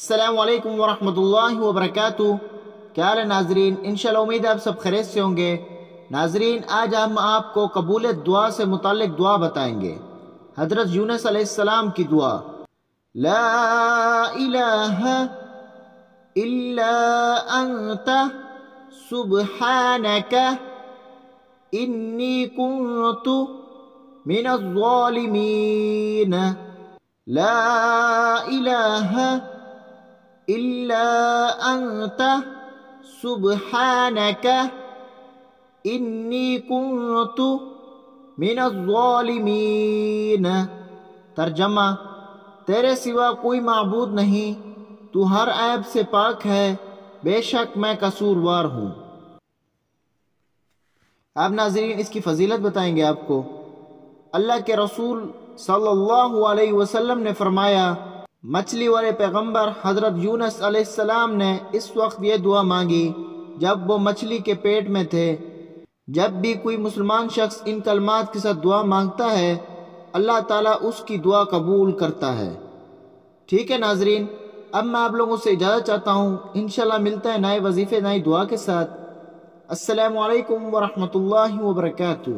السلام علیکم ورحمۃ اللہ وبرکاتہ۔ کیا حال ہے ناظرین؟ انشاءاللہ امید ہے آپ سب خیریت سے ہوں گے۔ ناظرین، آج ہم آپ کو قبولیت دعا سے متعلق دعا بتائیں گے۔ حضرت یونس علیہ السلام کی دعا، لا الہ الا انت سبحانک انی کنت من الظالمین۔ لا الہ الا انت سبحانک انی کنت من الظالمین۔ ترجمہ: تیرے سوا کوئی معبود نہیں، تو ہر عیب سے پاک ہے، بے شک میں قصوروار ہوں۔ اب ناظرین اس کی فضیلت بتائیں گے آپ کو۔ اللہ کے رسول صلی اللہ علیہ وسلم نے فرمایا، مچھلی والے پیغمبر حضرت یونس علیہ السلام نے اس وقت یہ دعا مانگی جب وہ مچھلی کے پیٹ میں تھے۔ جب بھی کوئی مسلمان شخص ان کلمات کے ساتھ دعا مانگتا ہے، اللہ تعالیٰ اس کی دعا قبول کرتا ہے۔ ٹھیک ہے ناظرین، اب میں آپ لوگوں سے اجازت چاہتا ہوں۔ انشاءاللہ ملتا ہے نئے وظیفے نئی دعا کے ساتھ۔ السلام علیکم ورحمۃ اللہ وبرکاتہ۔